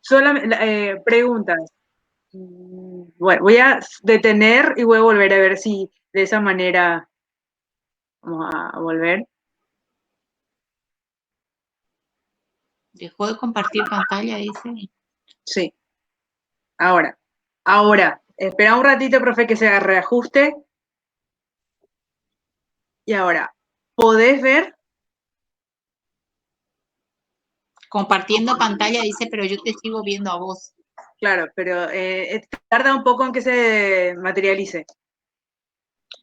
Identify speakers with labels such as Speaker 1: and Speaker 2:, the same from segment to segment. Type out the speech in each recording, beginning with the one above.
Speaker 1: Solamente, preguntas. Bueno, voy a detener y voy a volver a ver si de esa manera vamos a volver.
Speaker 2: Dejó de compartir pantalla, dice.
Speaker 1: Sí. Ahora. Espera un ratito, profe, que se reajuste. Y ahora, ¿podés ver?
Speaker 2: Compartiendo pantalla, dice, pero yo te sigo viendo a vos.
Speaker 1: Claro, pero tarda un poco en que se materialice.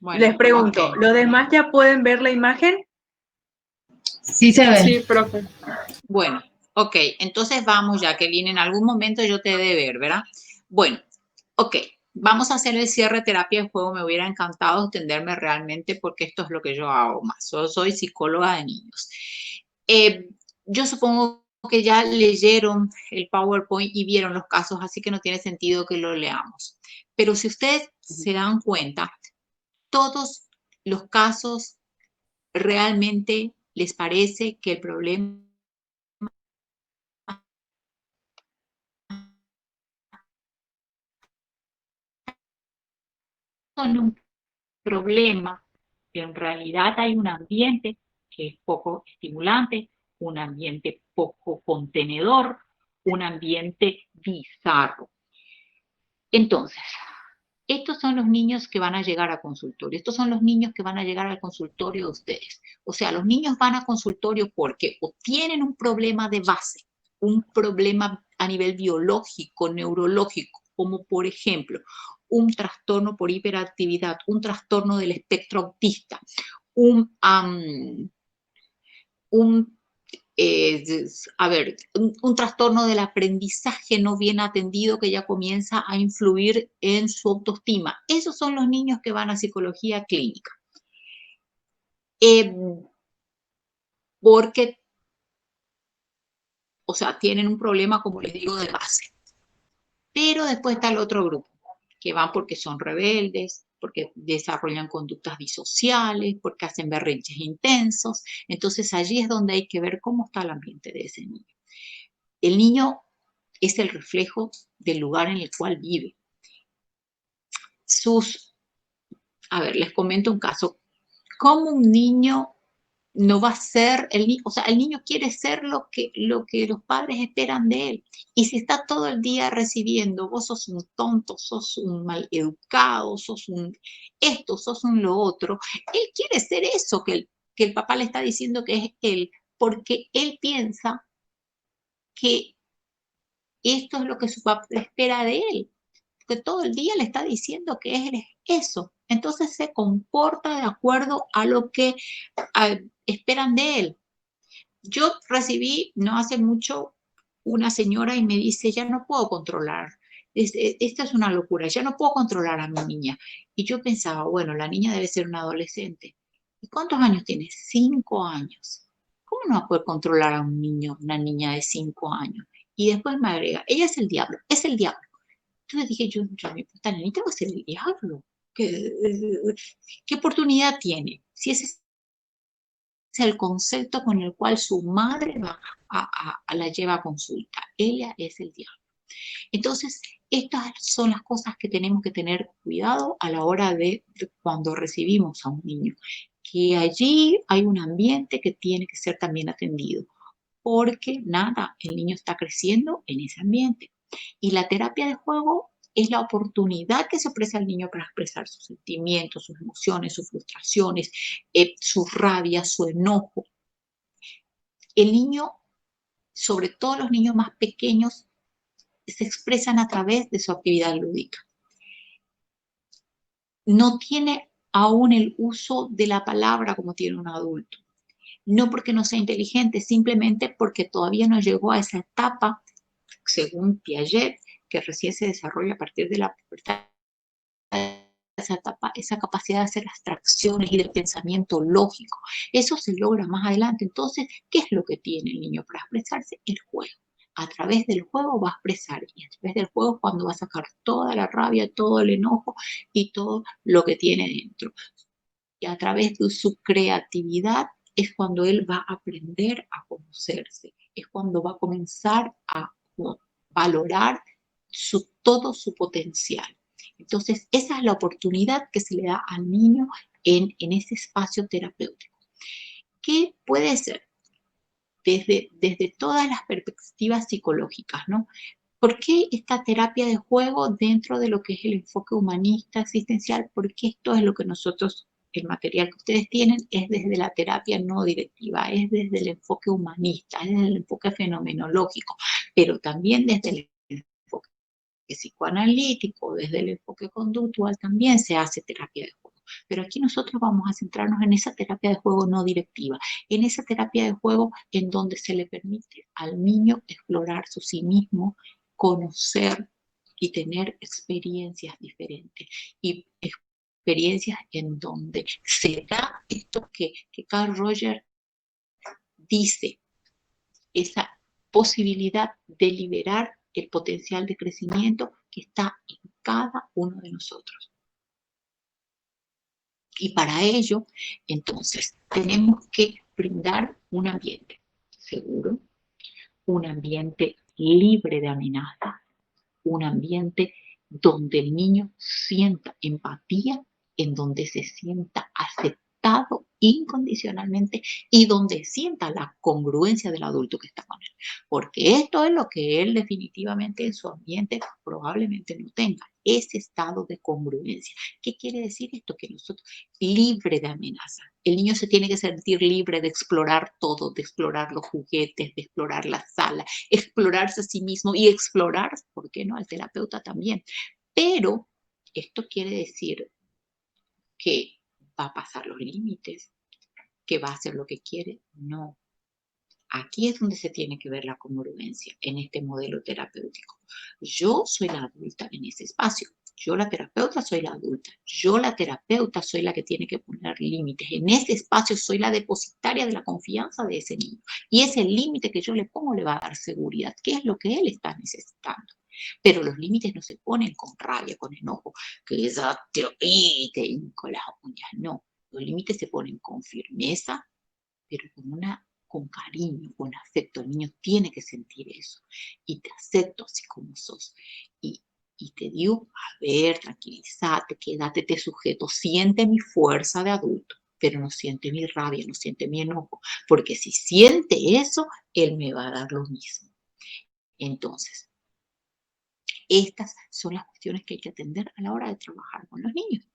Speaker 2: Bueno,
Speaker 1: Les pregunto,
Speaker 2: okay.
Speaker 1: ¿los demás ya pueden ver la imagen?
Speaker 3: Sí se ve.
Speaker 1: Sí, profe.
Speaker 2: Bueno, ok, entonces vamos ya, que viene en algún momento yo te he de ver, ¿verdad? Bueno, ok, vamos a hacer el cierre de terapia de juego. Me hubiera encantado extenderme realmente porque esto es lo que yo hago más. Yo soy psicóloga de niños. Yo supongo que ya leyeron el PowerPoint y vieron los casos, así que no tiene sentido que lo leamos. Pero si ustedes se dan cuenta, todos los casos realmente les parece que el problema son un problema, que en realidad hay un ambiente que es poco estimulante, un ambiente poco contenedor, un ambiente bizarro. Entonces, estos son los niños que van a llegar a consultorio. Estos son los niños que van a llegar al consultorio de ustedes. O sea, los niños van a consultorio porque o tienen un problema de base, un problema a nivel biológico, neurológico, como por ejemplo un trastorno por hiperactividad, un trastorno del espectro autista, un un trastorno del aprendizaje no bien atendido que ya comienza a influir en su autoestima. Esos son los niños que van a psicología clínica. Porque, o sea, tienen un problema, como les digo, de base. Pero después está el otro grupo, que van porque son rebeldes, porque desarrollan conductas disociales, porque hacen berrinches intensos. Entonces allí es donde hay que ver cómo está el ambiente de ese niño. El niño es el reflejo del lugar en el cual vive. Les comento un caso. ¿Cómo un niño no va a ser, o sea, el niño quiere ser lo que los padres esperan de él? Y si está todo el día recibiendo, vos sos un tonto, sos un maleducado, sos un esto, sos un lo otro, él quiere ser eso que el papá le está diciendo que es él, porque él piensa que esto es lo que su papá espera de él, que todo el día le está diciendo que él es eso. Entonces se comporta de acuerdo a lo que esperan de él. Yo recibí no hace mucho una señora y me dice, ya no puedo controlar. Esta es una locura, ya no puedo controlar a mi niña. Y yo pensaba, bueno, la niña debe ser una adolescente. ¿Y cuántos años tiene? 5 años. ¿Cómo no va a poder controlar a un niño, una niña de 5 años? Y después me agrega, ella es el diablo, es el diablo. Entonces dije, yo esta nenita va a ser el diablo. ¿Qué oportunidad tiene? Si ese es el concepto con el cual su madre va la lleva a consulta. Ella es el diablo. Entonces, estas son las cosas que tenemos que tener cuidado a la hora de cuando recibimos a un niño. Que allí hay un ambiente que tiene que ser también atendido. Porque nada, el niño está creciendo en ese ambiente. Y la terapia de juego es la oportunidad que se ofrece al niño para expresar sus sentimientos, sus emociones, sus frustraciones, su rabia, su enojo. El niño, sobre todo los niños más pequeños, se expresan a través de su actividad lúdica. No tiene aún el uso de la palabra como tiene un adulto. No porque no sea inteligente, simplemente porque todavía no llegó a esa etapa, según Piaget, que recién se desarrolla a partir de la pubertad, esa etapa, esa capacidad de hacer abstracciones y del pensamiento lógico. Eso se logra más adelante. Entonces, ¿qué es lo que tiene el niño para expresarse? El juego. A través del juego va a expresar y a través del juego es cuando va a sacar toda la rabia, todo el enojo y todo lo que tiene dentro. Y a través de su creatividad es cuando él va a aprender a conocerse, es cuando va a comenzar a valorar todo su potencial. Entonces, esa es la oportunidad que se le da al niño en ese espacio terapéutico. ¿Qué puede ser? Desde todas las perspectivas psicológicas, ¿no? ¿Por qué esta terapia de juego dentro de lo que es el enfoque humanista existencial? Porque esto es lo que nosotros, el material que ustedes tienen, es desde la terapia no directiva, es desde el enfoque humanista, es desde el enfoque fenomenológico, pero también desde el enfoque psicoanalítico, desde el enfoque conductual también se hace terapia de juego. Pero aquí nosotros vamos a centrarnos en esa terapia de juego no directiva, en esa terapia de juego en donde se le permite al niño explorar su sí mismo, conocer y tener experiencias diferentes. Y experiencias en donde se da esto que Carl Rogers dice, esa posibilidad de liberar el potencial de crecimiento que está en cada uno de nosotros. Y para ello, entonces, tenemos que brindar un ambiente seguro, un ambiente libre de amenazas, un ambiente donde el niño sienta empatía, en donde se sienta aceptado incondicionalmente y donde sienta la congruencia del adulto que está con él. Porque esto es lo que él definitivamente en su ambiente probablemente no tenga, ese estado de congruencia. ¿Qué quiere decir esto? Que nosotros, libre de amenaza. El niño se tiene que sentir libre de explorar todo, de explorar los juguetes, de explorar la sala, explorarse a sí mismo y explorar, ¿por qué no?, al terapeuta también. Pero esto quiere decir que va a pasar los límites, que va a hacer lo que quiere. No. Aquí es donde se tiene que ver la congruencia en este modelo terapéutico. Yo soy la adulta en ese espacio. Yo la terapeuta soy la adulta. Yo la terapeuta soy la que tiene que poner límites. En ese espacio soy la depositaria de la confianza de ese niño. Y ese límite que yo le pongo le va a dar seguridad, que es lo que él está necesitando. Pero los límites no se ponen con rabia, con enojo, que ya te oíste con las uñas. No, los límites se ponen con firmeza, pero con cariño, con afecto. El niño tiene que sentir eso. Y te acepto así como sos. Y te digo, a ver, tranquilízate, quédate, te sujeto, siente mi fuerza de adulto, pero no siente mi rabia, no siente mi enojo, porque si siente eso, él me va a dar lo mismo. Entonces, estas son las cuestiones que hay que atender a la hora de trabajar con los niños.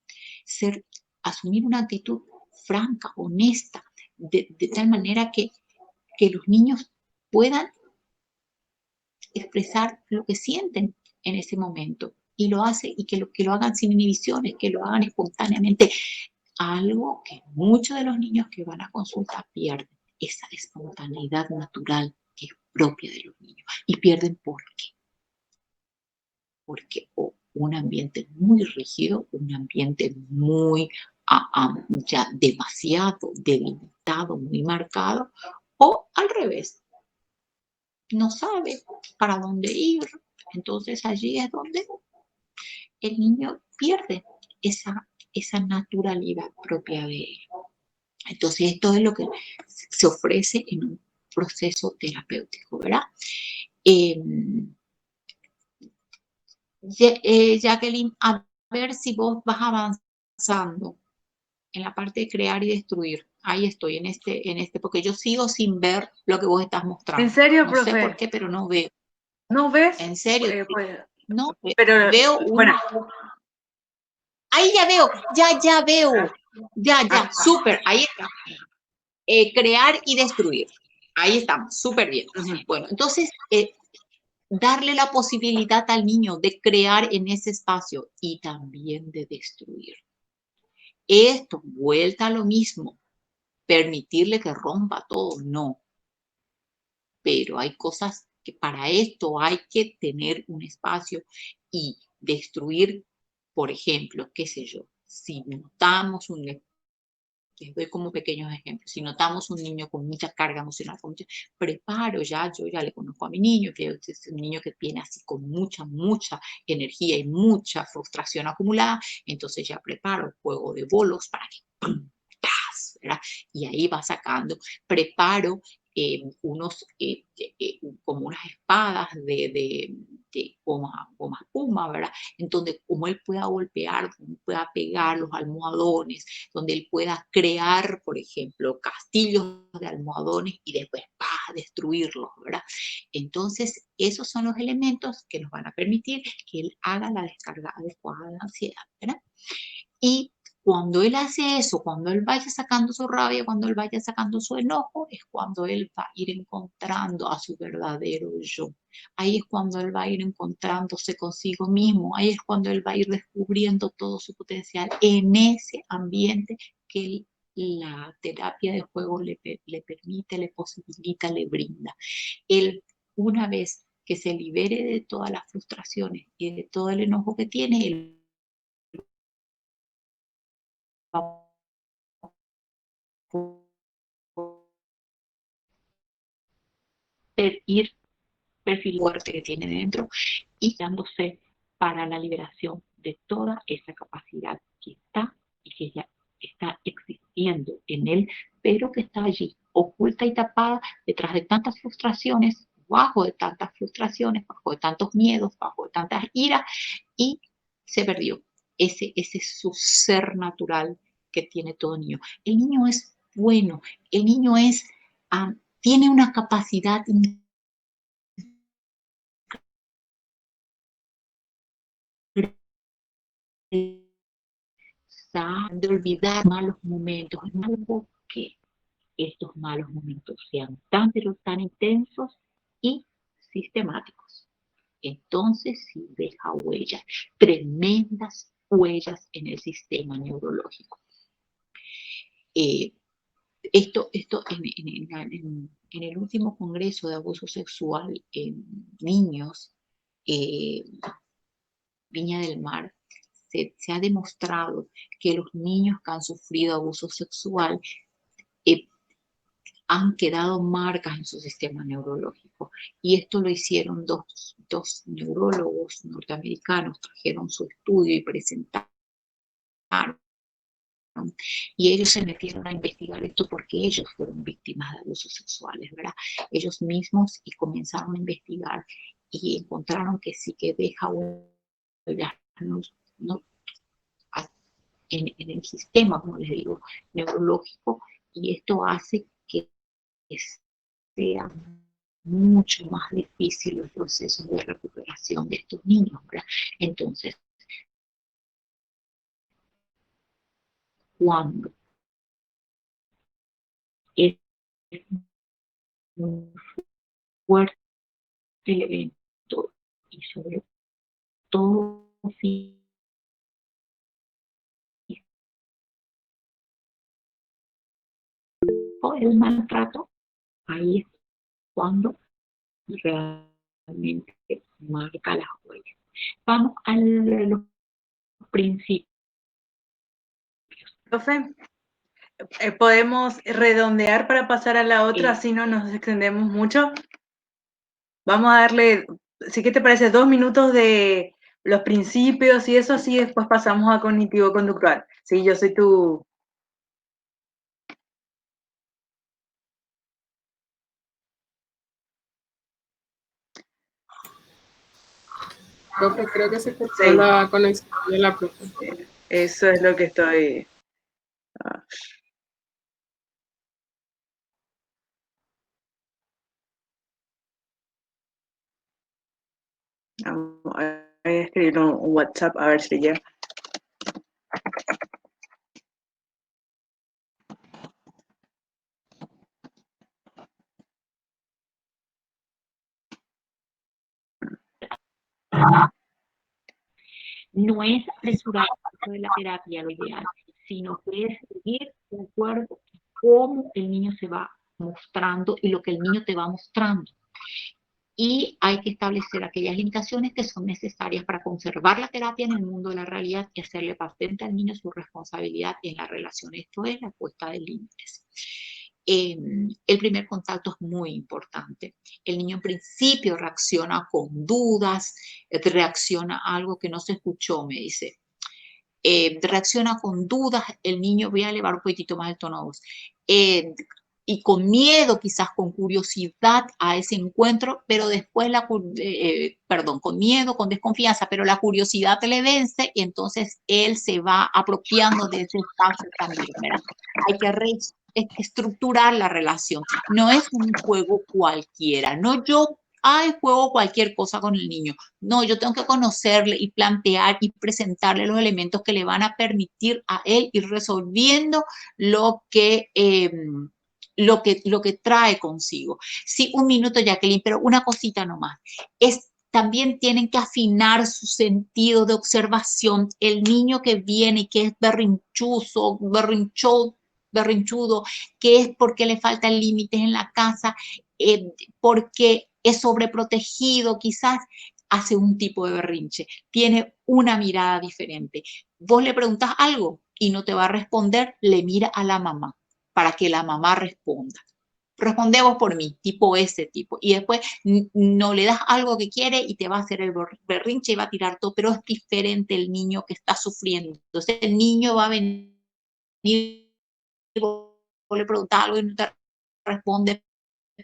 Speaker 2: Asumir una actitud franca, honesta, de tal manera que los niños puedan expresar lo que sienten en ese momento y que lo hagan sin inhibiciones, que lo hagan espontáneamente. Algo que muchos de los niños que van a consulta pierden, esa espontaneidad natural que es propia de los niños. Y pierden ¿por qué? Porque un ambiente muy rígido, un ambiente muy ya demasiado delimitado, muy marcado, o al revés, no sabe para dónde ir. Entonces allí es donde el niño pierde esa naturalidad propia de él. Entonces esto es lo que se ofrece en un proceso terapéutico, ¿verdad? Jacqueline, a ver si vos vas avanzando en la parte de crear y destruir. Ahí estoy, porque yo sigo sin ver lo que vos estás mostrando.
Speaker 1: ¿En serio,
Speaker 2: no
Speaker 1: profe?
Speaker 2: sé por qué, pero no veo.
Speaker 1: ¿No ves?
Speaker 2: En serio,
Speaker 1: Pues,
Speaker 2: no
Speaker 1: pero,
Speaker 2: veo
Speaker 1: bueno.
Speaker 2: Ahí ya veo, ya veo. Ya, súper, ahí está. Crear y destruir. Ahí estamos, súper bien. Bueno, entonces, darle la posibilidad al niño de crear en ese espacio y también de destruir. Esto, vuelta a lo mismo, permitirle que rompa todo, no. Pero hay cosas que para esto hay que tener un espacio y destruir, por ejemplo, qué sé yo, si notamos les doy como pequeños ejemplos. Si notamos un niño con mucha carga emocional, yo ya le conozco a mi niño, que es un niño que viene así con mucha energía y mucha frustración acumulada, entonces ya preparo el juego de bolos para que ¡pum! ¡Tas! ¿Verdad? Y ahí va sacando, preparo como unas espadas goma espuma, ¿verdad? En donde como él pueda golpear, donde pueda pegar los almohadones, donde él pueda crear, por ejemplo, castillos de almohadones y después destruirlos, ¿verdad? Entonces, esos son los elementos que nos van a permitir que él haga la descarga adecuada de la ansiedad, ¿verdad? Y cuando él hace eso, cuando él vaya sacando su rabia, cuando él vaya sacando su enojo, es cuando él va a ir encontrando a su verdadero yo. Ahí es cuando él va a ir encontrándose consigo mismo. Ahí es cuando él va a ir descubriendo todo su potencial en ese ambiente que la terapia de juego le permite, le posibilita, le brinda. Él, una vez que se libere de todas las frustraciones y de todo el enojo que tiene, él ir perfil fuerte que tiene dentro y dándose para la liberación de toda esa capacidad que está y que ya está existiendo en él, pero que está allí, oculta y tapada detrás de tantas frustraciones, bajo de tantas frustraciones, bajo de tantos miedos, bajo de tantas iras, y se perdió. Ese es su ser natural que tiene todo niño. El niño es bueno, el niño tiene una capacidad de olvidar malos momentos, es algo que estos malos momentos sean tan pero tan intensos y sistemáticos. Entonces sí deja huellas, tremendas huellas en el sistema neurológico. Esto en el último congreso de abuso sexual en niños, Viña del Mar, se ha demostrado que los niños que han sufrido abuso sexual han quedado marcas en su sistema neurológico. Y esto lo hicieron dos neurólogos norteamericanos, trajeron su estudio y presentaron. Y ellos se metieron a investigar esto porque ellos fueron víctimas de abusos sexuales, ¿verdad? Ellos mismos y comenzaron a investigar y encontraron que sí que deja huellas, no, en el sistema, como les digo, neurológico, y esto hace que sea mucho más difícil los procesos de recuperación de estos niños, ¿verdad? Entonces, cuando es un fuerte evento y sobre todo físico, el maltrato, ahí es cuando realmente marca las huellas. Vamos a los principios.
Speaker 1: Profe, podemos redondear para pasar a la otra, así no nos extendemos mucho. Vamos a darle, sí que te parece, 2 minutos de los principios y eso, así después pasamos a cognitivo-conductual. Sí, yo soy tu...
Speaker 4: Profe, creo que se cortó
Speaker 1: Sí.
Speaker 4: la conexión de la profe.
Speaker 1: Eso es lo que estoy... Voy a escribir un WhatsApp a ver si llega.
Speaker 2: No es apresurar de la terapia lo ideal, sino que es seguir de acuerdo a cómo el niño se va mostrando y lo que el niño te va mostrando. Y hay que establecer aquellas limitaciones que son necesarias para conservar la terapia en el mundo de la realidad y hacerle patente al niño su responsabilidad en la relación. Esto es la puesta de límites. El primer contacto es muy importante. El niño en principio reacciona con dudas, reacciona a algo que no se escuchó, me dice. Reacciona con dudas, el niño, voy a elevar un poquitito más el tono de voz. y con miedo, quizás con curiosidad a ese encuentro, pero después perdón, con miedo, con desconfianza, pero la curiosidad le vence y entonces él se va apropiando de ese espacio también, ¿verdad? Hay que estructurar la relación. No es un juego cualquiera, no yo, juego cualquier cosa con el niño. No, yo tengo que conocerle y plantear y presentarle los elementos que le van a permitir a él ir resolviendo lo que lo que trae consigo. Sí, un minuto, Jacqueline, pero una cosita nomás. También tienen que afinar su sentido de observación. El niño que viene y que es berrinchudo, que es porque le faltan límites en la casa, porque es sobreprotegido, quizás hace un tipo de berrinche, tiene una mirada diferente. Vos le preguntas algo y no te va a responder, le mira a la mamá para que la mamá responda. Respondemos por mí, tipo ese tipo. Y después no le das algo que quiere y te va a hacer el berrinche y va a tirar todo, pero es diferente el niño que está sufriendo. Entonces el niño va a venir, vos le preguntas algo y no te responde,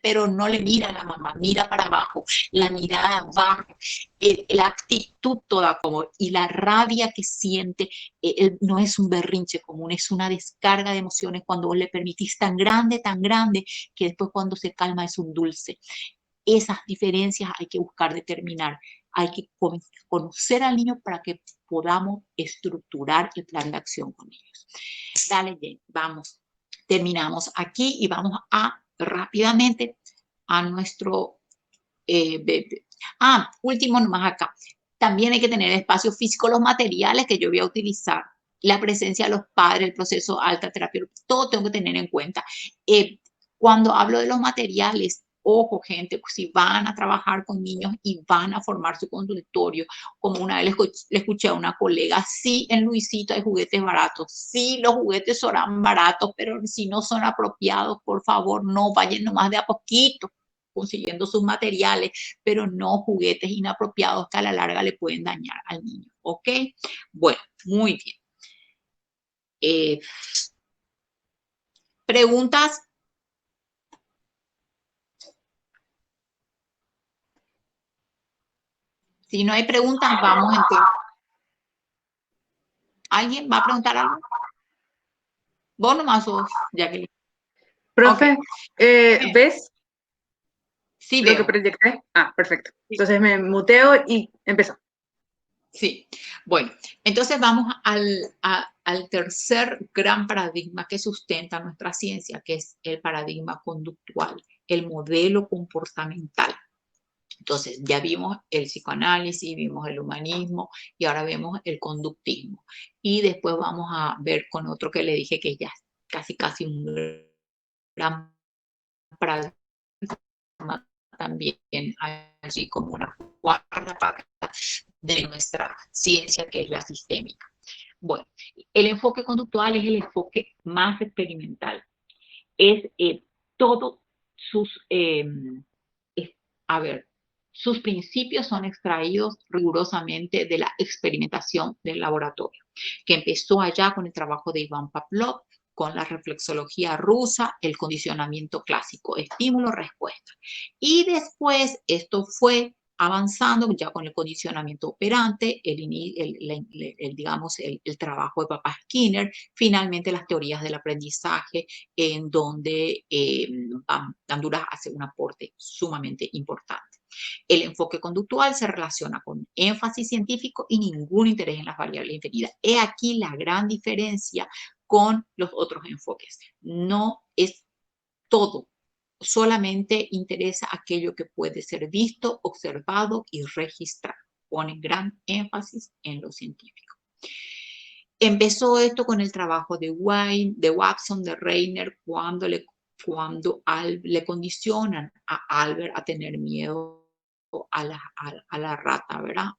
Speaker 2: pero no le mira a la mamá, mira para abajo, la mirada baja, la actitud toda como, y la rabia que siente, no es un berrinche común, es una descarga de emociones cuando vos le permitís tan grande, que después cuando se calma es un dulce. Esas diferencias hay que buscar determinar, hay que conocer al niño para que podamos estructurar el plan de acción con ellos. Dale, Jane, vamos. Terminamos aquí y vamos a rápidamente a nuestro último nomás acá. También hay que tener espacio físico, los materiales que yo voy a utilizar, la presencia de los padres, el proceso alta terapia, todo tengo que tener en cuenta. Cuando hablo de los materiales, ojo, gente, pues si van a trabajar con niños y van a formar su consultorio, como una vez le escuché a una colega, sí, en Luisito hay juguetes baratos, sí, los juguetes serán baratos, pero si no son apropiados, por favor, no vayan nomás de a poquito consiguiendo sus materiales, pero no juguetes inapropiados que a la larga le pueden dañar al niño, ¿ok? Bueno, muy bien. ¿Preguntas? Si no hay preguntas, vamos entonces. ¿Alguien va a preguntar algo? Vos nomás sos, Jacqueline.
Speaker 1: Profe,
Speaker 2: Okay.
Speaker 1: ¿ves
Speaker 2: Sí,
Speaker 1: lo que
Speaker 2: veo.
Speaker 1: proyecté? Perfecto. Entonces me muteo y empezó.
Speaker 2: Sí. Bueno, entonces vamos al tercer gran paradigma que sustenta nuestra ciencia, que es el paradigma conductual, el modelo comportamental. Entonces, ya vimos el psicoanálisis, vimos el humanismo y ahora vemos el conductismo. Y después vamos a ver con otro que le dije que ya es casi un gran paradigma también, así como una cuarta parte de nuestra ciencia, que es la sistémica. Bueno, el enfoque conductual es el enfoque más experimental. Es todo sus, sus principios son extraídos rigurosamente de la experimentación del laboratorio, que empezó allá con el trabajo de Iván Pavlov, con la reflexología rusa, el condicionamiento clásico, estímulo-respuesta. Y después esto fue avanzando ya con el condicionamiento operante, digamos, el trabajo de Papá Skinner, finalmente las teorías del aprendizaje, en donde Bandura hace un aporte sumamente importante. El enfoque conductual se relaciona con énfasis científico y ningún interés en las variables inferidas. He aquí la gran diferencia con los otros enfoques. No es todo, solamente interesa aquello que puede ser visto, observado y registrado. Pone gran énfasis en lo científico. Empezó esto con el trabajo de Wayne, de Watson, de Reiner, cuando le condicionan a Albert a tener miedo a la rata, ¿verdad?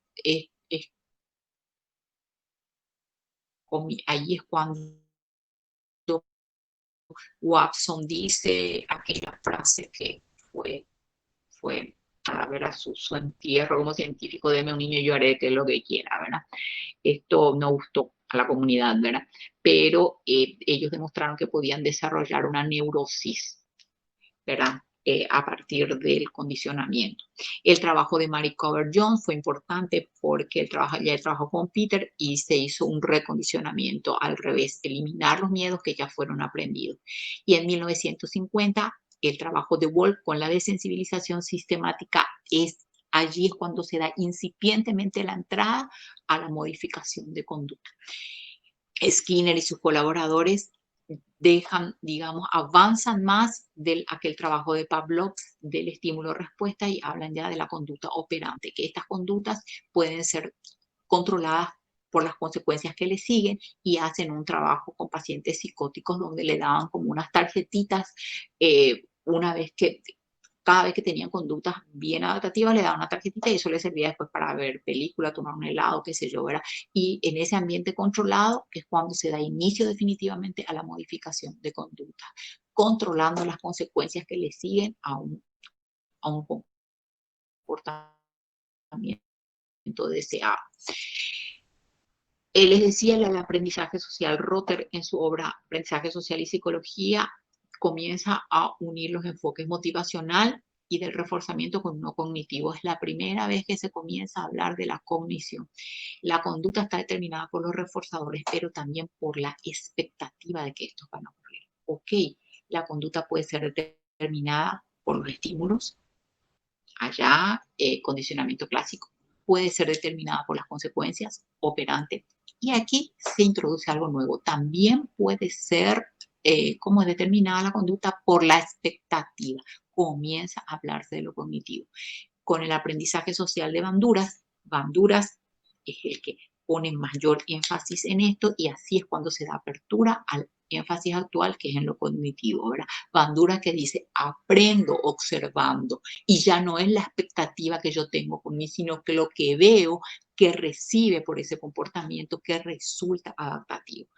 Speaker 2: Ahí es cuando Watson dice aquella frase que fue para ver a su entierro como científico, deme un niño y yo haré que lo que quiera, ¿verdad? Esto no gustó a la comunidad, ¿verdad? Pero ellos demostraron que podían desarrollar una neurosis ¿verdad? A partir del condicionamiento. El trabajo de Mary Cover Jones fue importante porque ella trabajó con Peter y se hizo un recondicionamiento al revés, eliminar los miedos que ya fueron aprendidos. Y en 1950, el trabajo de Wolf con la desensibilización sistemática allí es cuando se da incipientemente la entrada a la modificación de conducta. Skinner y sus colaboradores avanzan más del aquel trabajo de Pavlov del estímulo-respuesta y hablan ya de la conducta operante, que estas conductas pueden ser controladas por las consecuencias que le siguen, y hacen un trabajo con pacientes psicóticos donde le daban como unas tarjetitas cada vez que tenían conductas bien adaptativas, le daban una tarjetita y eso les servía después para ver película, tomar un helado, qué sé yo, ¿verdad? Y en ese ambiente controlado es cuando se da inicio definitivamente a la modificación de conducta, controlando las consecuencias que le siguen a un comportamiento deseado. Les decía, el aprendizaje social, Rotter en su obra Aprendizaje Social y Psicología comienza a unir los enfoques motivacional y del reforzamiento con uno cognitivo. Es la primera vez que se comienza a hablar de la cognición. La conducta está determinada por los reforzadores, pero también por la expectativa de que estos van a ocurrir. Ok, la conducta puede ser determinada por los estímulos, allá condicionamiento clásico, puede ser determinada por las consecuencias, operante, y aquí se introduce algo nuevo. También puede ser como es determinada la conducta por la expectativa. Comienza a hablarse de lo cognitivo. Con el aprendizaje social de Banduras es el que pone mayor énfasis en esto, y así es cuando se da apertura al énfasis actual, que es en lo cognitivo, ¿verdad? Banduras que dice, aprendo observando, y ya no es la expectativa que yo tengo por mí, sino que lo que veo que recibe por ese comportamiento que resulta adaptativo.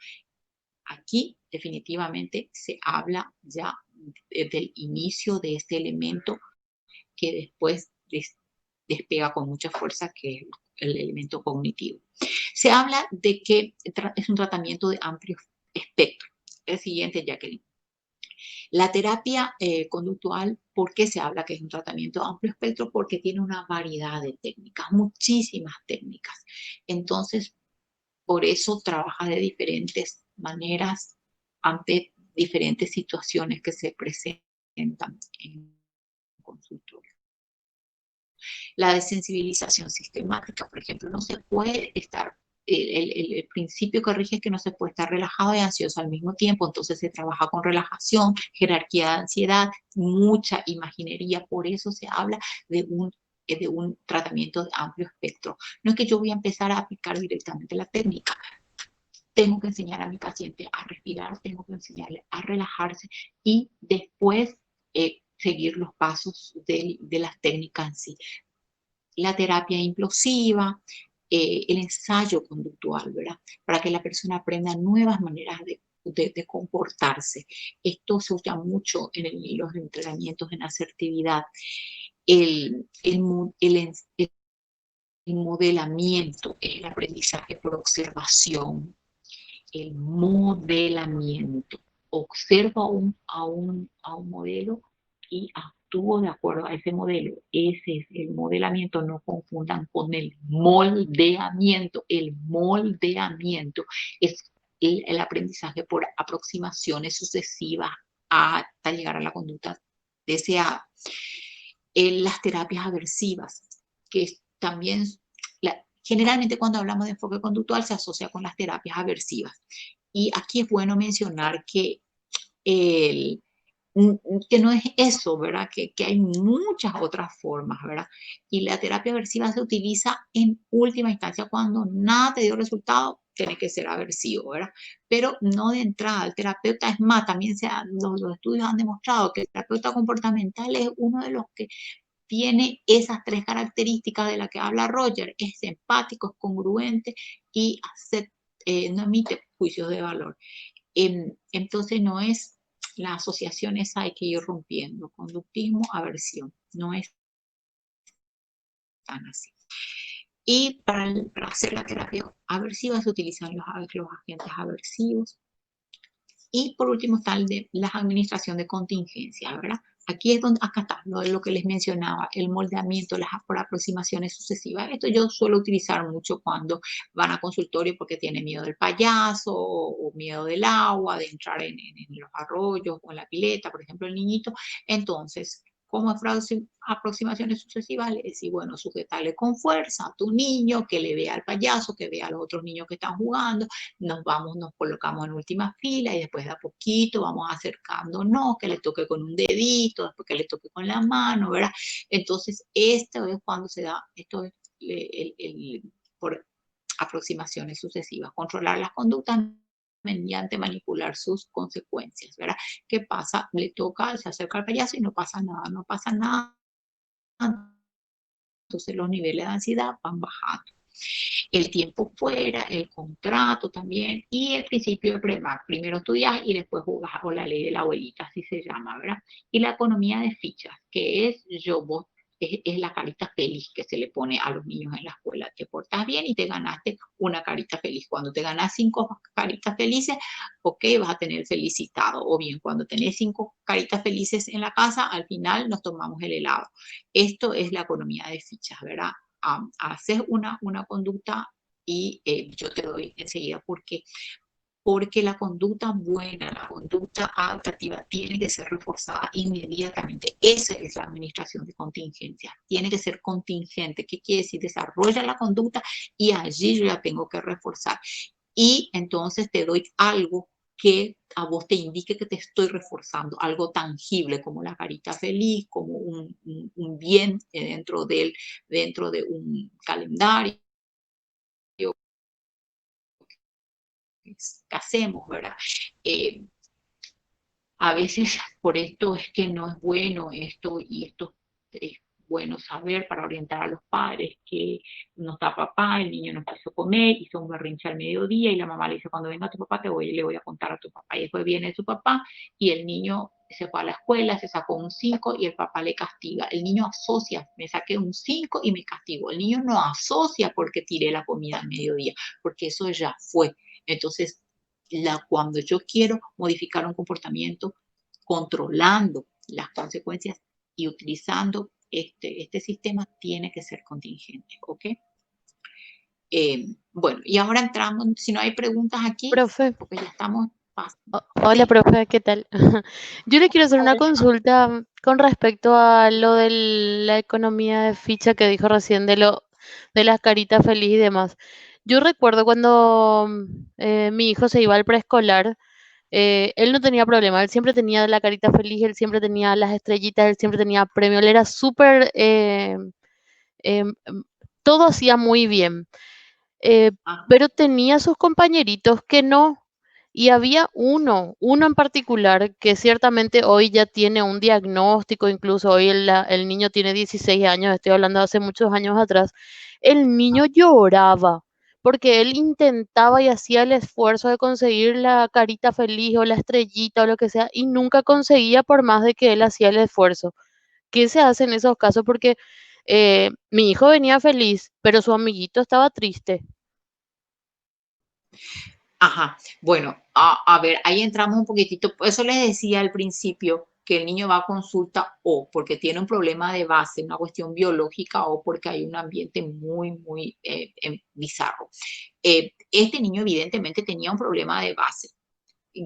Speaker 2: Aquí definitivamente se habla ya del inicio de este elemento que después despega con mucha fuerza, que es el elemento cognitivo. Se habla de que es un tratamiento de amplio espectro. El siguiente, Jacqueline. La terapia conductual, ¿por qué se habla que es un tratamiento de amplio espectro? Porque tiene una variedad de técnicas, muchísimas técnicas. Entonces, por eso trabaja de diferentes maneras ante diferentes situaciones que se presentan en el consultorio. La desensibilización sistemática, por ejemplo, no se puede estar, el principio que rige es que no se puede estar relajado y ansioso al mismo tiempo, entonces se trabaja con relajación, jerarquía de ansiedad, mucha imaginería, por eso se habla de un tratamiento de amplio espectro. No es que yo voy a empezar a aplicar directamente la técnica, tengo que enseñar a mi paciente a respirar, tengo que enseñarle a relajarse y después seguir los pasos de las técnicas en sí. La terapia implosiva, el ensayo conductual, ¿verdad? Para que la persona aprenda nuevas maneras de comportarse. Esto se usa mucho en los entrenamientos en asertividad. El modelamiento, el aprendizaje por observación. El modelamiento. Observo a un modelo y actúo de acuerdo a ese modelo. Ese es el modelamiento. No confundan con el moldeamiento. El moldeamiento es el aprendizaje por aproximaciones sucesivas hasta llegar a la conducta deseada. Las terapias aversivas, que también generalmente cuando hablamos de enfoque conductual se asocia con las terapias aversivas. Y aquí es bueno mencionar que no es eso, ¿verdad? Que hay muchas otras formas, ¿verdad? Y la terapia aversiva se utiliza en última instancia cuando nada te dio resultado, tiene que ser aversivo, ¿verdad? Pero no de entrada. El terapeuta, es más, también los estudios han demostrado que el terapeuta comportamental es uno de los que tiene esas tres características de las que habla Roger: es empático, es congruente y no emite juicios de valor. Entonces no es la asociación esa, hay que ir rompiendo. Conductismo, aversión, no es tan así. Y para hacer la terapia aversiva se utilizan los agentes aversivos. Y por último está la administración de contingencia, ¿verdad? Aquí es donde, acá está, lo que les mencionaba, el moldeamiento por aproximaciones sucesivas. Esto yo suelo utilizar mucho cuando van a consultorio porque tienen miedo del payaso o miedo del agua, de entrar en los arroyos o en la pileta, por ejemplo, el niñito. Entonces, como aproximaciones sucesivas, le decís, bueno, sujetarle con fuerza a tu niño, que le vea al payaso, que vea a los otros niños que están jugando, nos colocamos en última fila y después de a poquito vamos acercándonos, que le toque con un dedito, después que le toque con la mano, ¿verdad? Entonces, esto es cuando se da, esto es por aproximaciones sucesivas, controlar las conductas mediante manipular sus consecuencias, ¿verdad? ¿Qué pasa? Le toca, se acerca al payaso y no pasa nada, no pasa nada. Entonces los niveles de ansiedad van bajando. El tiempo fuera, el contrato también y el principio de premar. Primero estudias y después jugas, o la ley de la abuelita, así se llama, ¿verdad? Y la economía de fichas, que es vos, es la carita feliz que se le pone a los niños en la escuela. Te portas bien y te ganaste una carita feliz. Cuando te ganas 5 caritas felices, ok, vas a tener felicitado. O bien, cuando tenés 5 caritas felices en la casa, al final nos tomamos el helado. Esto es la economía de fichas, ¿verdad? Haces una conducta y yo te doy enseguida porque la conducta buena, la conducta adaptativa tiene que ser reforzada inmediatamente. Esa es la administración de contingencia. Tiene que ser contingente. ¿Qué quiere decir? Desarrolla la conducta y allí yo la tengo que reforzar. Y entonces te doy algo que a vos te indique que te estoy reforzando, algo tangible como la carita feliz, como un bien dentro de un calendario que hacemos, ¿verdad? Eh, a veces por esto es que no es bueno esto y esto es bueno saber para orientar a los padres que no está papá, el niño no quiso comer, hizo un berrinche al mediodía y la mamá le dice, cuando venga tu papá le voy a contar a tu papá. Y después viene su papá y el niño se fue a la escuela, se sacó un 5 y el papá le castiga. El niño asocia, me saqué un 5 y me castigo. El niño no asocia porque tiré la comida al mediodía, porque eso ya fue. Entonces, cuando yo quiero modificar un comportamiento controlando las consecuencias y utilizando este sistema, tiene que ser contingente, ¿ok? Bueno, y ahora entramos, si no hay preguntas aquí,
Speaker 5: Profe,
Speaker 2: porque ya estamos pasando.
Speaker 5: hola,
Speaker 2: Sí,
Speaker 5: profe, ¿qué tal? Yo le quiero hacer una consulta con respecto a lo de la economía de ficha que dijo recién de las caritas feliz y demás. Yo recuerdo cuando mi hijo se iba al preescolar, él no tenía problema, él siempre tenía la carita feliz, él siempre tenía las estrellitas, él siempre tenía premio, él era súper, em, todo hacía muy bien. eh,
Speaker 2: ah,
Speaker 5: pero tenía sus compañeritos que no. Y había uno en particular que ciertamente hoy ya tiene un diagnóstico, incluso hoy el niño tiene 16 años, estoy hablando de hace muchos años atrás. El niño lloraba porque él intentaba y hacía el esfuerzo de conseguir la carita feliz o la estrellita o lo que sea y nunca conseguía por más de que él hacía el esfuerzo. ¿Qué se hace en esos casos? Porque mi hijo venía feliz, pero su amiguito estaba triste.
Speaker 2: ajá, bueno, a ver, ahí entramos un poquitito, por eso les decía al principio que el niño va a consulta o porque tiene un problema de base, una cuestión biológica o porque hay un ambiente muy bizarro. Este niño evidentemente tenía un problema de base,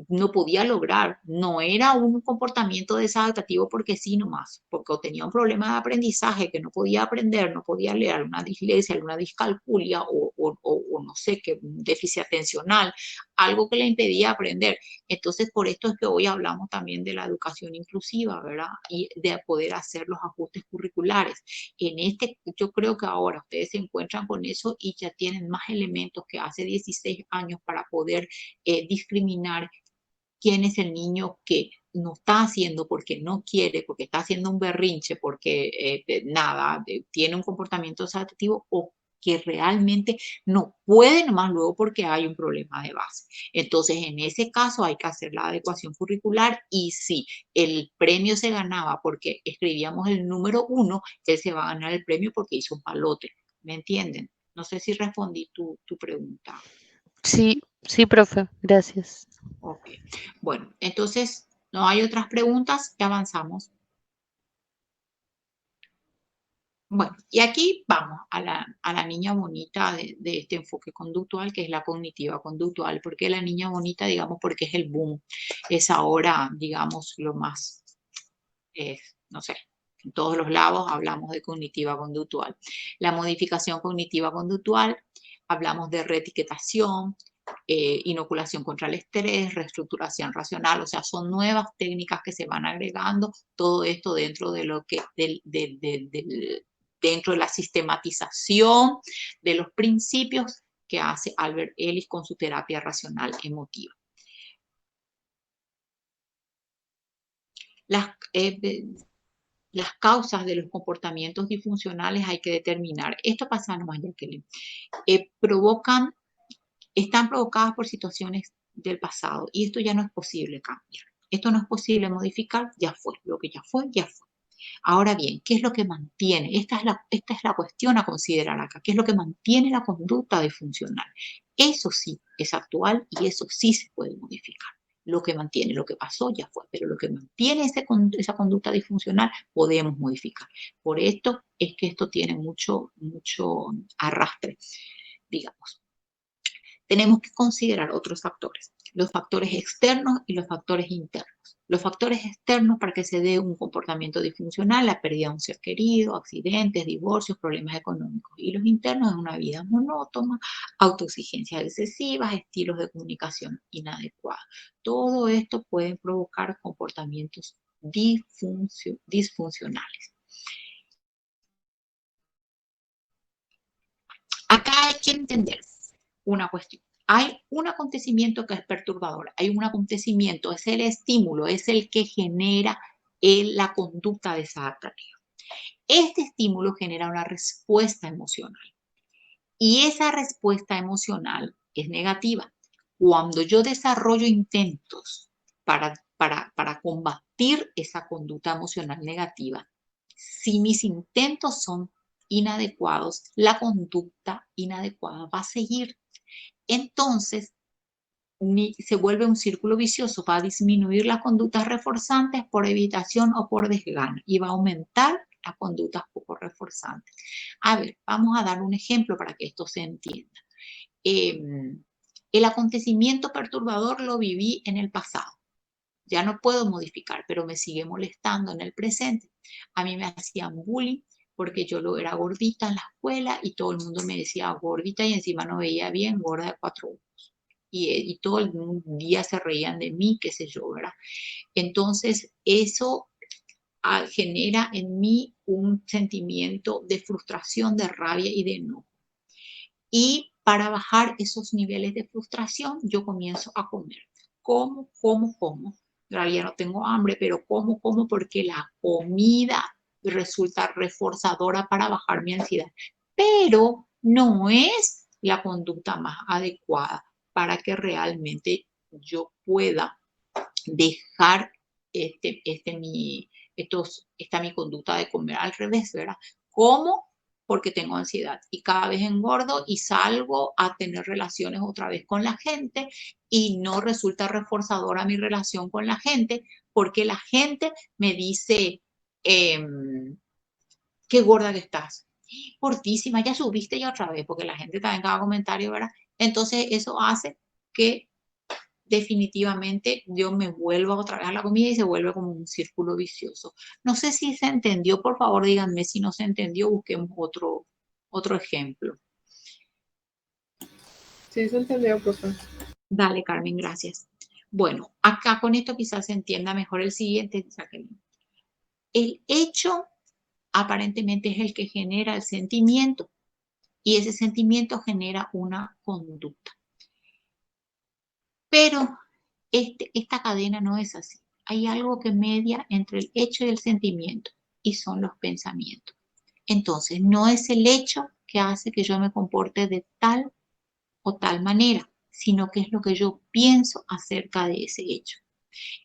Speaker 2: no podía lograr, no era un comportamiento desadaptativo porque sí nomás, porque o tenía un problema de aprendizaje que no podía aprender, no podía leer, alguna dislexia, alguna discalculia o no sé, qué déficit atencional, algo que le impedía aprender. Entonces, por esto es que hoy hablamos también de la educación inclusiva, ¿verdad? Y de poder hacer los ajustes curriculares. Yo creo que ahora ustedes se encuentran con eso y ya tienen más elementos que hace 16 años para poder discriminar quién es el niño que no está haciendo porque no quiere, porque está haciendo un berrinche, porque tiene un comportamiento desadaptativo o que realmente no puede nomás luego porque hay un problema de base. Entonces, en ese caso hay que hacer la adecuación curricular y si el premio se ganaba porque escribíamos el número 1, él se va a ganar el premio porque hizo un palote. ¿Me entienden? No sé si respondí tu pregunta.
Speaker 5: Sí, sí, profe, gracias.
Speaker 2: Ok. Bueno, entonces, ¿no hay otras preguntas? Ya avanzamos. Bueno, y aquí vamos a la niña bonita de este enfoque conductual, que es la cognitiva conductual. ¿Por qué la niña bonita? Digamos, porque es el boom. Es ahora, digamos, lo más, no sé, en todos los lados hablamos de cognitiva conductual. La modificación cognitiva conductual, hablamos de reetiquetación, inoculación contra el estrés, reestructuración racional, o sea, son nuevas técnicas que se van agregando, todo esto dentro de lo que, dentro de la sistematización de los principios que hace Albert Ellis con su terapia racional emotiva. Las causas de los comportamientos disfuncionales hay que determinar. Esto pasa nomás, Jacqueline. Están provocadas por situaciones del pasado y esto ya no es posible cambiar. Esto no es posible modificar, ya fue. Lo que ya fue, ya fue. Ahora bien, ¿qué es lo que mantiene? Esta es la cuestión a considerar acá. ¿Qué es lo que mantiene la conducta disfuncional? Eso sí es actual y eso sí se puede modificar. Lo que mantiene, lo que pasó ya fue, pero lo que mantiene esa conducta disfuncional podemos modificar. Por esto es que esto tiene mucho arrastre, digamos. Tenemos que considerar otros factores, los factores externos y los factores internos. Los factores externos para que se dé un comportamiento disfuncional, la pérdida de un ser querido, accidentes, divorcios, problemas económicos. Y los internos es una vida monótona, autoexigencias excesivas, estilos de comunicación inadecuados. Todo esto puede provocar comportamientos disfuncionales. Acá hay que entender una cuestión. Hay un acontecimiento que es perturbador, hay un acontecimiento, es el estímulo, es el que genera la conducta desadaptativa. Este estímulo genera una respuesta emocional y esa respuesta emocional es negativa. Cuando yo desarrollo intentos para combatir esa conducta emocional negativa, si mis intentos son inadecuados, la conducta inadecuada va a seguir. Entonces, se vuelve un círculo vicioso, va a disminuir las conductas reforzantes por evitación o por desgano y va a aumentar las conductas poco reforzantes. A ver, vamos a dar un ejemplo para que esto se entienda. El acontecimiento perturbador lo viví en el pasado. Ya no puedo modificar, pero me sigue molestando en el presente. A mí me hacían bullying porque yo era gordita en la escuela y todo el mundo me decía gordita y encima no veía bien, gorda de 4 ojos. Y todo el día se reían de mí, qué sé yo, ¿verdad? Entonces, eso genera en mí un sentimiento de frustración, de rabia y de enojo. Y para bajar esos niveles de frustración, yo comienzo a comer. Como. En realidad no tengo hambre, pero como porque la comida resulta reforzadora para bajar mi ansiedad. Pero no es la conducta más adecuada para que realmente yo pueda dejar esta mi conducta de comer al revés, ¿verdad? Como porque tengo ansiedad y cada vez engordo y salgo a tener relaciones otra vez con la gente y no resulta reforzadora mi relación con la gente porque la gente me dice, qué gorda que estás, gordísima, ya subiste ya otra vez, porque la gente está en cada comentario, ¿verdad? Entonces eso hace que definitivamente yo me vuelvo otra vez a la comida y se vuelve como un círculo vicioso. No sé si se entendió, por favor díganme si no se entendió, busquemos otro ejemplo.
Speaker 4: Sí, se entendió, profe.
Speaker 2: Dale, Carmen, gracias. Bueno, acá con esto quizás se entienda mejor el siguiente. El hecho aparentemente es el que genera el sentimiento y ese sentimiento genera una conducta. Pero esta cadena no es así. Hay algo que media entre el hecho y el sentimiento y son los pensamientos. Entonces, no es el hecho que hace que yo me comporte de tal o tal manera, sino que es lo que yo pienso acerca de ese hecho.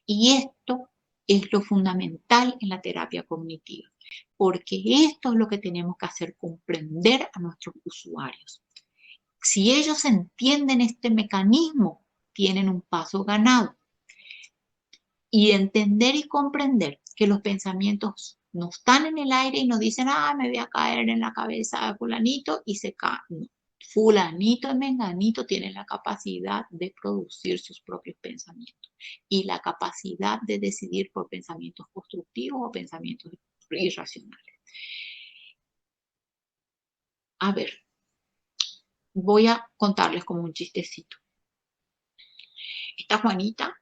Speaker 2: Y esto es lo fundamental en la terapia cognitiva, porque esto es lo que tenemos que hacer comprender a nuestros usuarios. Si ellos entienden este mecanismo, tienen un paso ganado. Y entender y comprender que los pensamientos No están en el aire y nos dicen, me voy a caer en la cabeza de fulanito y se cae. No. Fulanito y menganito tienen la capacidad de producir sus propios pensamientos y la capacidad de decidir por pensamientos constructivos o pensamientos irracionales. A ver, voy a contarles como un chistecito. Esta Juanita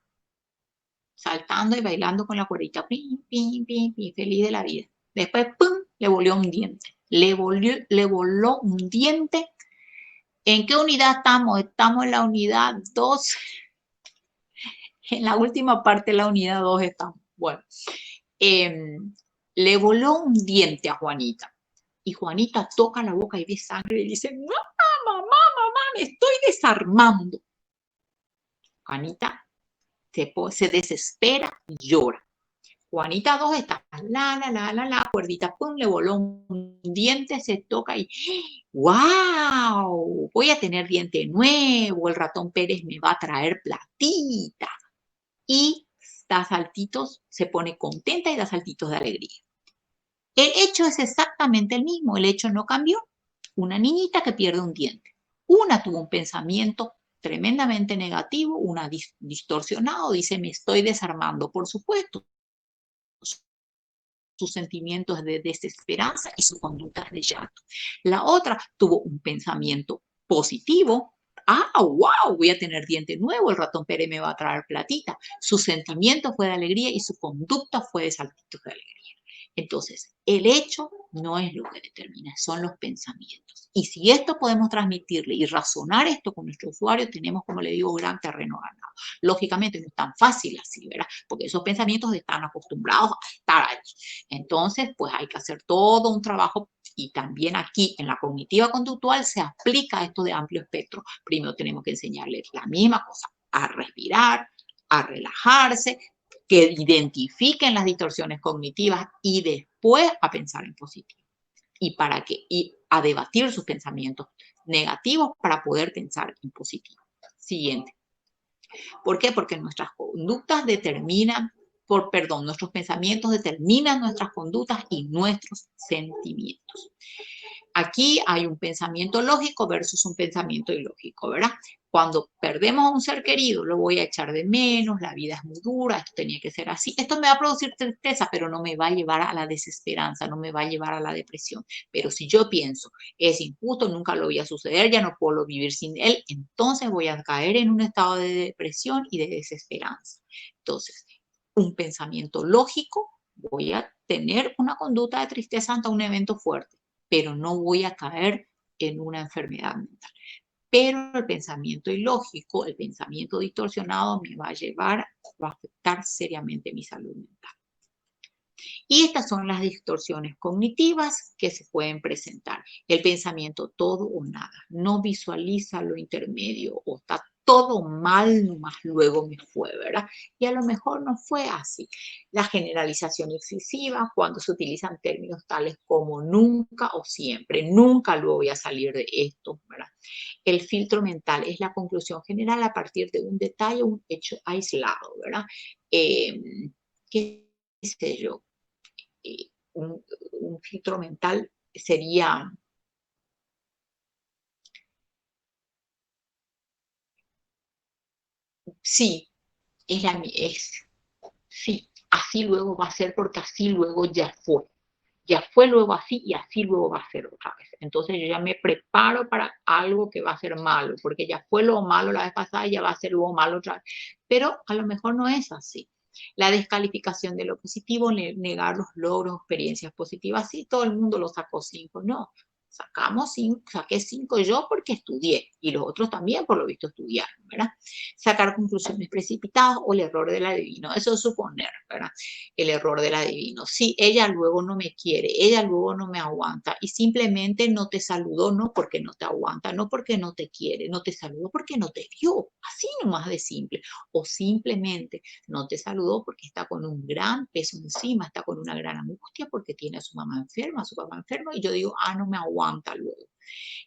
Speaker 2: saltando y bailando con la cuerdita, pim, pim, pim, pim, feliz de la vida. Después, ¡pum!, le voló un diente. Le voló un diente. ¿En qué unidad estamos? Estamos en la unidad 2. En la última parte de la unidad 2 estamos. Bueno, le voló un diente a Juanita. Y Juanita toca la boca y ve sangre y dice, mamá, mamá, mamá, me estoy desarmando. Juanita se desespera y llora. Juanita 2 está, la cuerdita, pum, le voló un diente, se toca y, ¡wow! Voy a tener diente nuevo, el ratón Pérez me va a traer platita. Y da saltitos, se pone contenta y da saltitos de alegría. El hecho es exactamente el mismo, el hecho no cambió. Una niñita que pierde un diente. Una tuvo un pensamiento tremendamente negativo, una distorsionado, dice, me estoy desarmando, por supuesto. Sus sentimientos de desesperanza y sus conductas de llanto. La otra tuvo un pensamiento positivo. Wow, voy a tener diente nuevo, el ratón Pérez me va a traer platita. Su sentimiento fue de alegría y su conducta fue de saltitos de alegría. Entonces, el hecho no es lo que determina, son los pensamientos. Y si esto podemos transmitirle y razonar esto con nuestro usuario, tenemos, como le digo, gran terreno ganado. Lógicamente no es tan fácil así, ¿verdad? Porque esos pensamientos están acostumbrados a estar allí. Entonces, pues hay que hacer todo un trabajo y también aquí en la cognitiva conductual se aplica esto de amplio espectro. Primero tenemos que enseñarles la misma cosa, a respirar, a relajarse, que identifiquen las distorsiones cognitivas y después a pensar en positivo. Y a debatir sus pensamientos negativos para poder pensar en positivo. Siguiente. ¿Por qué? Porque nuestras conductas nuestros pensamientos determinan nuestras conductas y nuestros sentimientos. Aquí hay un pensamiento lógico versus un pensamiento ilógico, ¿verdad? Cuando perdemos a un ser querido, lo voy a echar de menos, la vida es muy dura, esto tenía que ser así. Esto me va a producir tristeza, pero no me va a llevar a la desesperanza, no me va a llevar a la depresión. Pero si yo pienso, es injusto, nunca lo voy a suceder, ya no puedo vivir sin él, entonces voy a caer en un estado de depresión y de desesperanza. Entonces, un pensamiento lógico, voy a tener una conducta de tristeza ante un evento fuerte, pero no voy a caer en una enfermedad mental. Pero el pensamiento ilógico, el pensamiento distorsionado me va a afectar seriamente mi salud mental. Y estas son las distorsiones cognitivas que se pueden presentar. El pensamiento todo o nada, no visualiza lo intermedio o está todo mal, nomás luego me fue, ¿verdad? Y a lo mejor no fue así. La generalización excesiva, cuando se utilizan términos tales como nunca o siempre, nunca luego voy a salir de esto, ¿verdad? El filtro mental es la conclusión general a partir de un detalle, un hecho aislado, ¿verdad? ¿Qué sé yo? Un filtro mental sería sí, sí, así luego va a ser porque así luego ya fue luego así y así luego va a ser otra vez. Entonces yo ya me preparo para algo que va a ser malo, porque ya fue lo malo la vez pasada y ya va a ser luego malo otra vez. Pero a lo mejor no es así. La descalificación de lo positivo, negar los logros, experiencias positivas, sí, todo el mundo lo sacó 5, no. Saqué 5 yo porque estudié y los otros también por lo visto estudiaron, ¿verdad? Sacar conclusiones precipitadas o el error del adivino, eso es suponer, ¿verdad? El error del adivino. Sí, ella luego no me quiere, ella luego no me aguanta y simplemente no te saludó, no porque no te aguanta, no porque no te quiere, no te saludó porque no te vio, así nomás de simple. O simplemente no te saludó porque está con un gran peso encima, está con una gran angustia porque tiene a su mamá enferma, a su papá enfermo y yo digo, no me aguanta luego.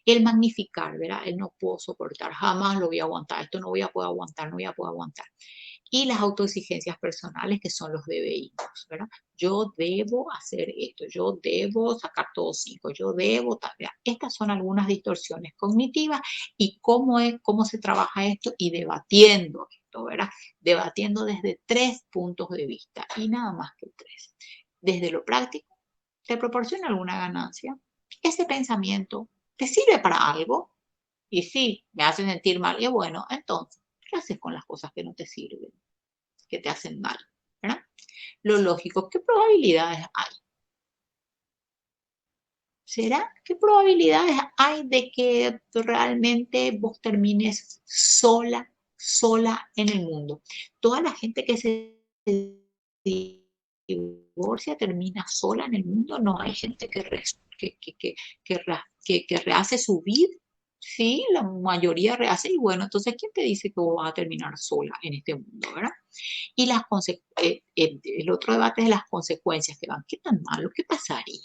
Speaker 2: El magnificar, ¿verdad? Él no puedo soportar, jamás lo voy a aguantar, esto no voy a poder aguantar, no voy a poder aguantar. Y las autoexigencias personales, que son los deberes, ¿verdad? Yo debo hacer esto, yo debo sacar todos 5, yo debo tal. Estas son algunas distorsiones cognitivas y cómo se trabaja esto y debatiendo esto, ¿verdad? Debatiendo desde 3 puntos de vista y nada más que 3. Desde lo práctico, ¿te proporciona alguna ganancia? ¿Ese pensamiento te sirve para algo? Y sí, me hace sentir mal. Y bueno, entonces, ¿qué haces con las cosas que no te sirven, que te hacen mal? ¿Verdad? Lo lógico, ¿qué probabilidades hay? ¿Será? ¿Qué probabilidades hay de que realmente vos termines sola en el mundo? Toda la gente que se divorcia termina sola en el mundo. No hay gente que rehace su vida. Sí, la mayoría rehace. Y bueno, entonces, ¿quién te dice que vos vas a terminar sola en este mundo, verdad? Y el otro debate es las consecuencias que van. ¿Qué tan malo? ¿Qué pasaría?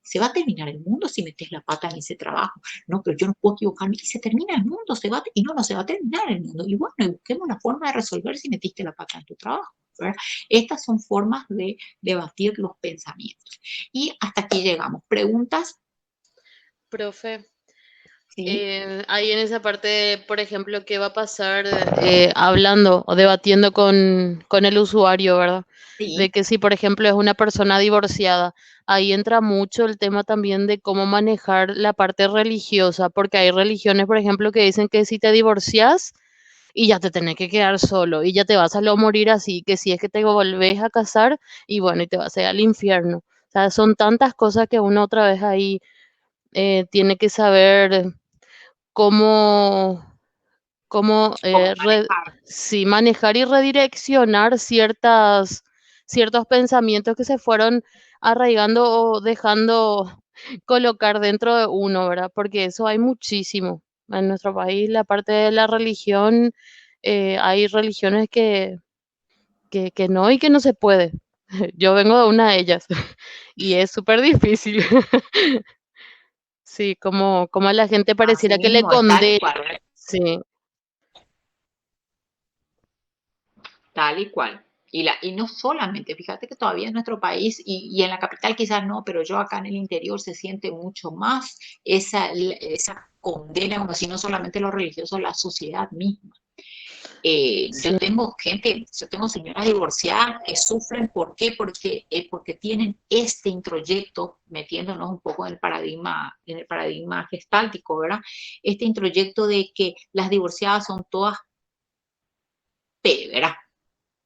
Speaker 2: Se va a terminar el mundo si metes la pata en ese trabajo. No, pero yo no puedo equivocarme. Y se termina el mundo, no se va a terminar el mundo. Y bueno, busquemos la forma de resolver si metiste la pata en tu trabajo, ¿verdad? Estas son formas de debatir los pensamientos. Y hasta aquí llegamos. ¿Preguntas?
Speaker 5: Profe,
Speaker 2: Sí.
Speaker 5: ahí en esa parte, por ejemplo, ¿qué va a pasar hablando o debatiendo con el usuario, ¿verdad? De
Speaker 2: Sí.
Speaker 5: que si, por ejemplo, es una persona divorciada, ahí entra mucho el tema también de cómo manejar la parte religiosa, porque hay religiones, por ejemplo, que dicen que si te divorcias y ya te tenés que quedar solo y ya te vas a lo morir así, que si es que te volvés a casar y bueno, y te vas a ir al infierno. O sea, son tantas cosas que uno otra vez ahí tiene que saber cómo,
Speaker 2: ¿Cómo manejar?
Speaker 5: sí, manejar y redireccionar ciertos pensamientos que se fueron arraigando o dejando colocar dentro de uno, ¿verdad? Porque eso hay muchísimo. En nuestro país, la parte de la religión, hay religiones que no y que no se puede. Yo vengo de una de ellas y es súper difícil. Sí, como a la gente
Speaker 2: Así
Speaker 5: pareciera que le
Speaker 2: mismo, es tal y
Speaker 5: condena.
Speaker 2: cual.
Speaker 5: Sí,
Speaker 2: Tal y cual. Y no solamente, fíjate que todavía en nuestro país y en la capital quizás no, pero yo acá en el interior se siente mucho más esa condena, como si no solamente lo religioso, la sociedad misma.
Speaker 5: sí,
Speaker 2: Yo tengo señoras divorciadas que sufren, ¿por qué? Porque tienen este introyecto, metiéndonos un poco en el paradigma gestáltico, ¿verdad? Este introyecto de que las divorciadas son todas ¿verdad?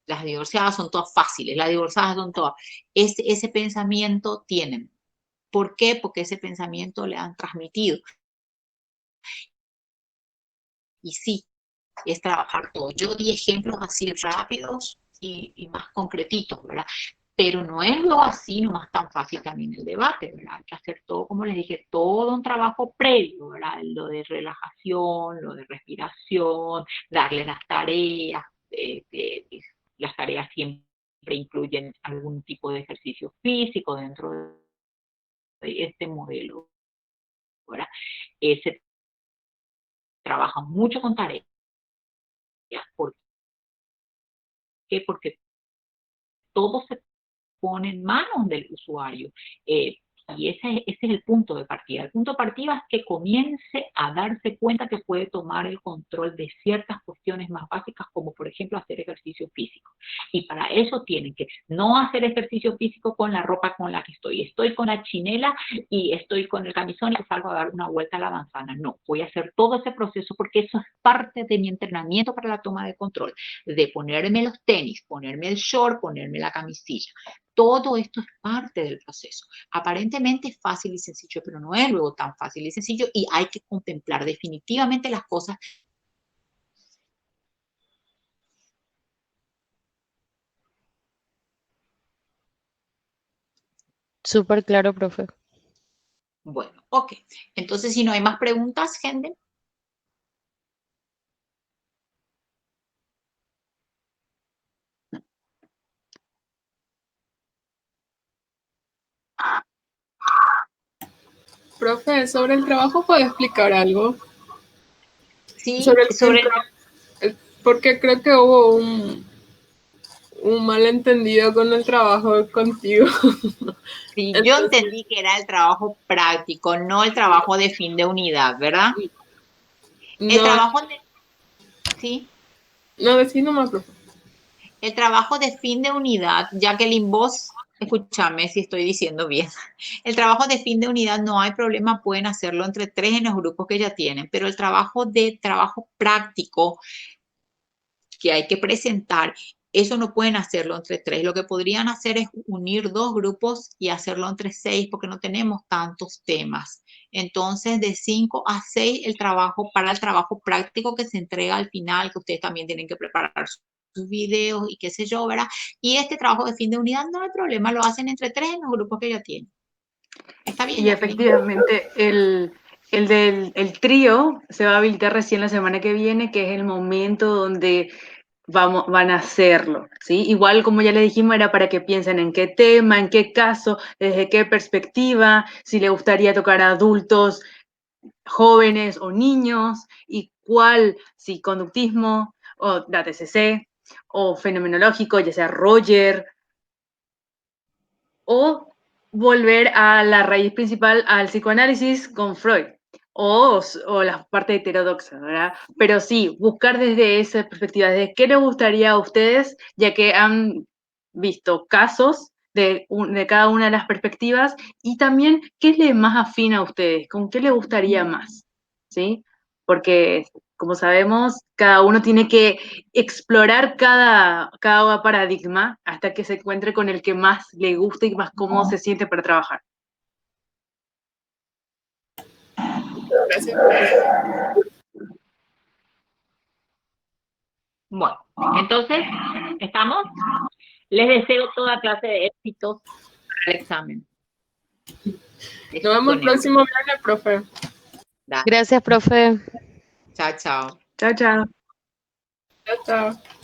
Speaker 2: Las divorciadas son todas fáciles, las divorciadas son todas. Ese pensamiento tienen. ¿Por qué? Porque ese pensamiento le han transmitido. Y sí, es trabajar todo. Yo di ejemplos así rápidos y más concretitos, ¿verdad? Pero no es lo así nomás tan fácil también el debate, ¿verdad? Hay que hacer todo, como les dije, todo un trabajo previo, ¿verdad? Lo de relajación, lo de respiración, darle las tareas. Las tareas siempre incluyen algún tipo de ejercicio físico dentro de este modelo, ¿verdad? Se trabaja mucho con tareas. ¿Por qué? Porque todo se pone en manos del usuario. Y ese es el punto de partida. El punto de partida es que comience a darse cuenta que puede tomar el control de ciertas cuestiones más básicas, como por ejemplo hacer ejercicio físico. Y para eso tienen que no hacer ejercicio físico con la ropa con la que estoy. Estoy con la chinela y estoy con el camisón y salgo a dar una vuelta a la manzana. No, voy a hacer todo ese proceso porque eso es parte de mi entrenamiento para la toma de control. De ponerme los tenis, ponerme el short, ponerme la camisilla. Todo esto es parte del proceso. Aparentemente es fácil y sencillo, pero no es luego tan fácil y sencillo y hay que contemplar definitivamente las cosas.
Speaker 5: súper claro, profe.
Speaker 2: Bueno, ok. Entonces, si no hay más preguntas, gente.
Speaker 4: Profe, sobre el trabajo, ¿puede explicar algo?
Speaker 2: Sí,
Speaker 4: Sobre
Speaker 2: sobre
Speaker 4: porque creo que hubo un malentendido con el trabajo contigo.
Speaker 2: Sí, yo
Speaker 4: Entonces,
Speaker 2: entendí que era el trabajo práctico, no el trabajo de fin de unidad, ¿verdad? El
Speaker 4: no,
Speaker 2: trabajo de, sí,
Speaker 4: no decís nomás, profe.
Speaker 2: el trabajo de fin de unidad, Jacqueline, vos, escúchame si estoy diciendo bien. El trabajo de fin de unidad no hay problema, pueden hacerlo entre 3 en los grupos que ya tienen, pero el trabajo de trabajo práctico que hay que presentar, eso no pueden hacerlo entre 3. Lo que podrían hacer es unir 2 grupos y hacerlo entre 6 porque no tenemos tantos temas. Entonces, de 5 a 6 el trabajo para el trabajo práctico que se entrega al final, que ustedes también tienen que preparar sus videos y qué sé yo, ¿verdad? Y este trabajo de fin de unidad no hay problema, lo hacen entre 3 en los grupos que ya tienen. ¿Está bien,
Speaker 1: Y
Speaker 2: Jacqueline?
Speaker 1: efectivamente, el trío se va a habilitar recién la semana que viene, que es el momento donde van a hacerlo, ¿sí? Igual, como ya le dijimos, era para que piensen en qué tema, en qué caso, desde qué perspectiva, si le gustaría tocar a adultos, jóvenes o niños, y cuál, si conductismo, o la TCC, o fenomenológico, ya sea Roger, o volver a la raíz principal, al psicoanálisis con Freud, o la parte heterodoxa, ¿verdad? Pero sí, buscar desde esa perspectiva, desde qué les gustaría a ustedes, ya que han visto casos de cada una de las perspectivas, y también qué les más afín a ustedes, con qué les gustaría más, ¿sí? Porque, como sabemos, cada uno tiene que explorar cada paradigma hasta que se encuentre con el que más le gusta y más cómodo se siente para trabajar.
Speaker 4: Gracias, profe.
Speaker 2: Bueno, entonces, ¿estamos? Les deseo toda clase de éxitos para el examen.
Speaker 4: Nos vemos el próximo viernes, profe.
Speaker 2: Dale.
Speaker 5: Gracias, profe.
Speaker 2: Chao, chao.
Speaker 1: Chao, chao.
Speaker 4: Chao, chao.